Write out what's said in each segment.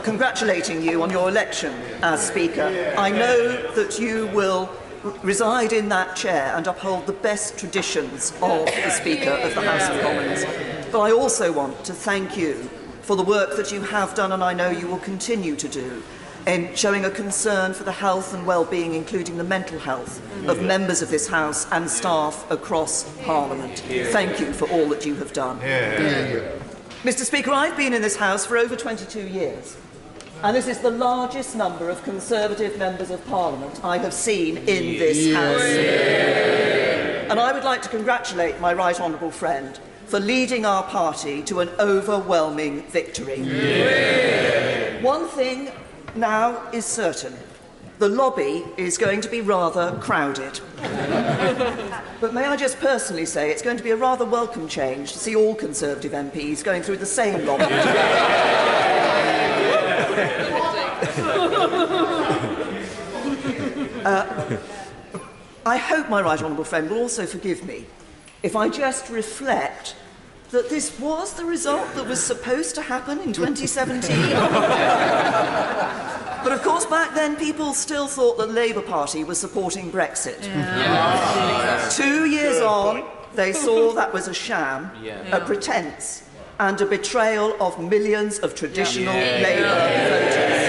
congratulating you on your election as Speaker. I know that you will reside in that chair and uphold the best traditions of the Speaker of the House of Commons. But I also want to thank you for the work that you have done, and I know you will continue to do, in showing a concern for the health and well-being, including the mental health, of members of this House and staff across Parliament. Thank you for all that you have done. Mr. Speaker, I've been in this House for over 22 years, and this is the largest number of Conservative members of Parliament I have seen in this House. And I would like to congratulate my right honourable friend for leading our party to an overwhelming victory. One thing now is certain: the lobby is going to be rather crowded. But may I just personally say it's going to be a rather welcome change to see all Conservative MPs going through the same lobby. I hope my right honourable friend will also forgive me if I just reflect that this was the result that was supposed to happen in 2017. But of course, back then, people still thought the Labour Party was supporting Brexit. 2 years on, they saw that was a sham, a pretence, and a betrayal of millions of traditional Labour voters.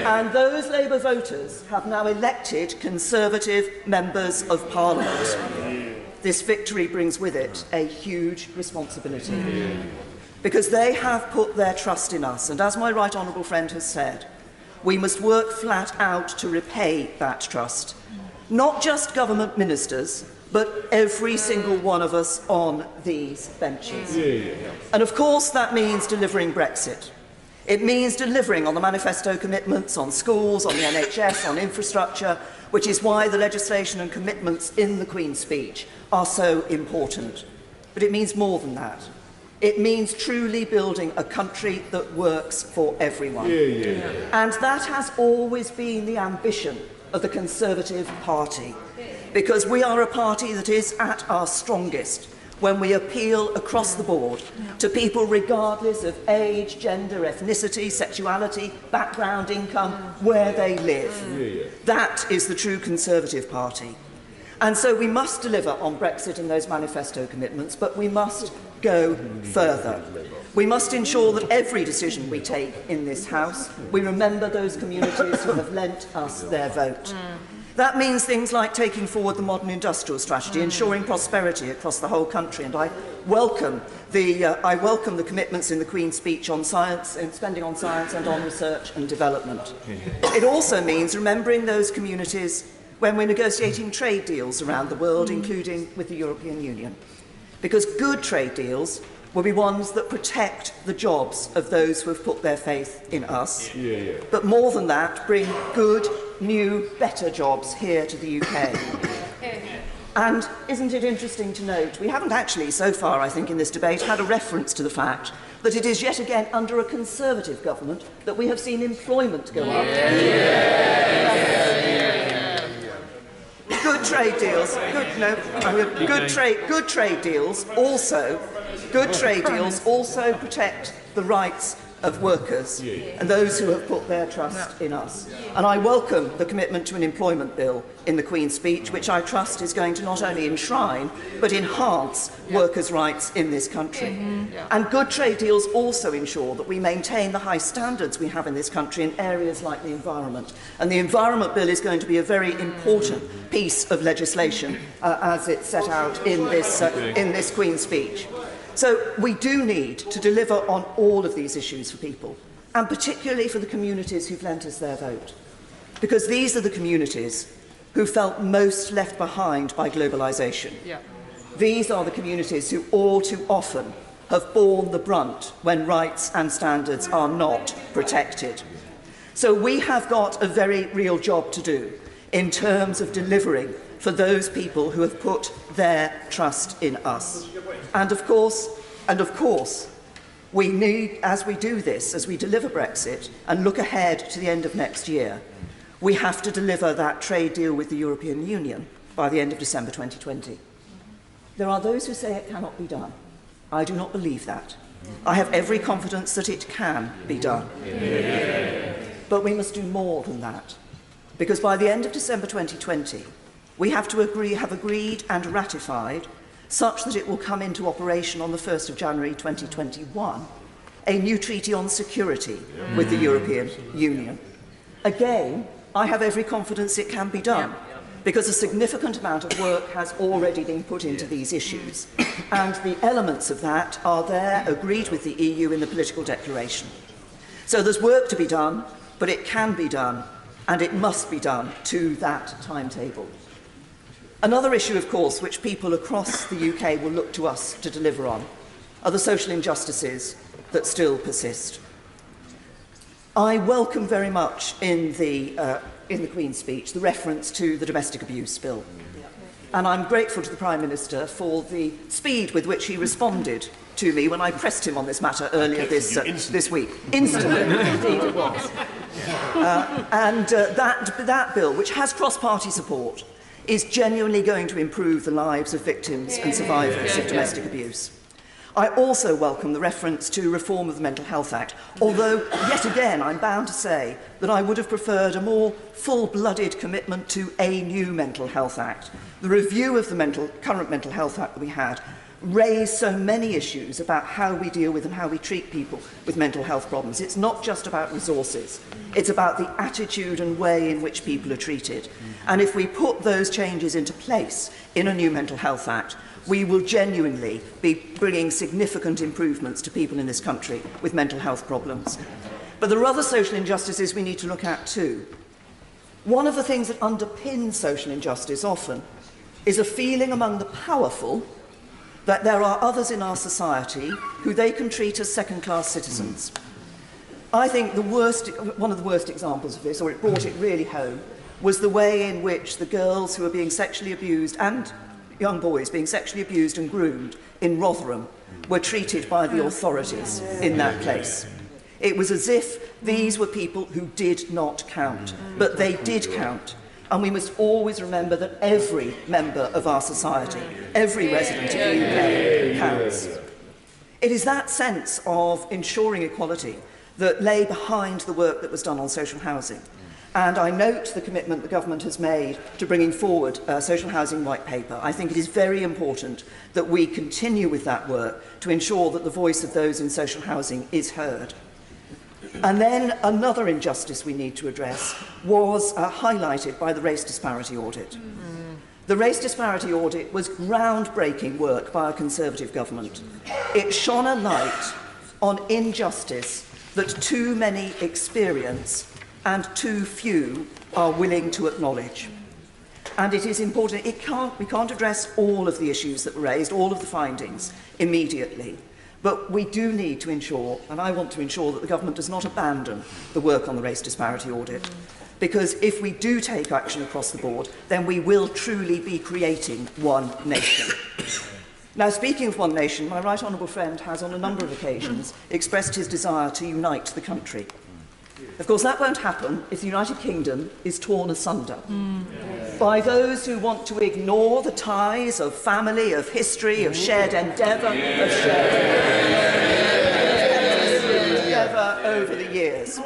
And those Labour voters have now elected Conservative members of Parliament. This victory brings with it a huge responsibility, because they have put their trust in us, and as my right honourable friend has said, we must work flat out to repay that trust. Not just government ministers, but every single one of us on these benches. And of course that means delivering Brexit. It means delivering on the manifesto commitments on schools, on the NHS, on infrastructure, which is why the legislation and commitments in the Queen's speech are so important. But it means more than that. It means truly building a country that works for everyone. And that has always been the ambition of the Conservative Party, because we are a party that is at our strongest when we appeal across the board to people regardless of age, gender, ethnicity, sexuality, background, income, where they live. That is the true Conservative Party. And so we must deliver on Brexit and those manifesto commitments, but we must go further. We must ensure that every decision we take in this House, we remember those communities who have lent us their vote. That means things like taking forward the modern industrial strategy, ensuring prosperity across the whole country, and I welcome the commitments in the Queen's speech on science, and spending on science and on research and development. It also means remembering those communities when we're negotiating trade deals around the world, including with the European Union. Because good trade deals will be ones that protect the jobs of those who have put their faith in us. But more than that, bring good, new, better jobs here to the UK. And isn't it interesting to note, we haven't actually, so far, I think, in this debate, had a reference to the fact that it is yet again under a Conservative government that we have seen employment go up. Good trade deals. Good trade deals also protect the rights of workers and those who have put their trust in us. And I welcome the commitment to an employment bill in the Queen's speech, which I trust is going to not only enshrine but enhance workers' rights in this country. And good trade deals also ensure that we maintain the high standards we have in this country in areas like the environment. And the Environment Bill is going to be a very important piece of legislation as it's set out in this Queen's speech. So we do need to deliver on all of these issues for people, and particularly for the communities who've lent us their vote, because these are the communities who felt most left behind by globalisation. These are the communities who all too often have borne the brunt when rights and standards are not protected. So we have got a very real job to do in terms of delivering for those people who have put their trust in us. And of course, we need, as we do this, as we deliver Brexit and look ahead to the end of next year, we have to deliver that trade deal with the European Union by the end of December 2020. There are those who say it cannot be done. I do not believe that. I have every confidence that it can be done. But we must do more than that, because by the end of December 2020, we have to have agreed and ratified, such that it will come into operation on the 1st of January 2021, a new treaty on security with the European Union. Again, I have every confidence it can be done, because a significant amount of work has already been put into these issues, and the elements of that are there, agreed with the EU in the political declaration. So there's work to be done, but it can be done, and it must be done to that timetable. Another issue, of course, which people across the UK will look to us to deliver on, are the social injustices that still persist. I welcome very much in the Queen's speech the reference to the domestic abuse bill. And I'm grateful to the Prime Minister for the speed with which he responded to me when I pressed him on this matter earlier this week. Instantly, indeed it was. That bill, which has cross-party support, is genuinely going to improve the lives of victims and survivors of domestic abuse. I also welcome the reference to reform of the Mental Health Act, although, yet again, I'm bound to say that I would have preferred a more full-blooded commitment to a new Mental Health Act. The review of the current Mental Health Act that we had raised so many issues about how we deal with and how we treat people with mental health problems. It's not just about resources, it's about the attitude and way in which people are treated. And if we put those changes into place in a new Mental Health Act, we will genuinely be bringing significant improvements to people in this country with mental health problems. But there are other social injustices we need to look at too. One of the things that underpins social injustice often is a feeling among the powerful that there are others in our society who they can treat as second-class citizens. I think one of the worst examples of this, or it brought it really home, was the way in which the girls who were being sexually abused, and young boys being sexually abused and groomed in Rotherham, were treated by the authorities in that place. It was as if these were people who did not count, but they did count. And we must always remember that every member of our society, every resident of the UK counts. It is that sense of ensuring equality that lay behind the work that was done on social housing. And I note the commitment the government has made to bringing forward a social housing white paper. I think it is very important that we continue with that work to ensure that the voice of those in social housing is heard. And then another injustice we need to address was highlighted by the race disparity audit. The race disparity audit was groundbreaking work by a Conservative government. It shone a light on injustice that too many experience and too few are willing to acknowledge. And it is important, we can't address all of the issues that were raised, all of the findings immediately. But we do need to ensure, and I want to ensure, that the government does not abandon the work on the race disparity audit. Because if we do take action across the board, then we will truly be creating one nation. Now, speaking of one nation, my right honourable friend has on a number of occasions expressed his desire to unite the country. Of course, that won't happen if the United Kingdom is torn asunder by those who want to ignore the ties of family, of history, of shared endeavour, of shared endeavour over the years.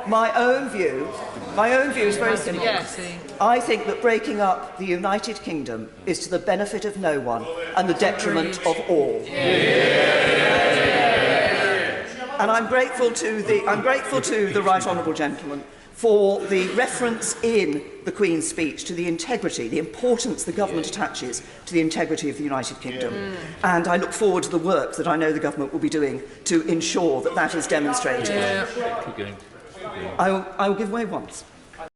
My own view is very simple. I think that breaking up the United Kingdom is to the benefit of no one and the detriment of all. And I'm grateful to the right honourable gentleman for the reference in the Queen's speech to the integrity, the importance the government attaches to the integrity of the United Kingdom. And I look forward to the work that I know the government will be doing to ensure that that is demonstrated. I will give way once.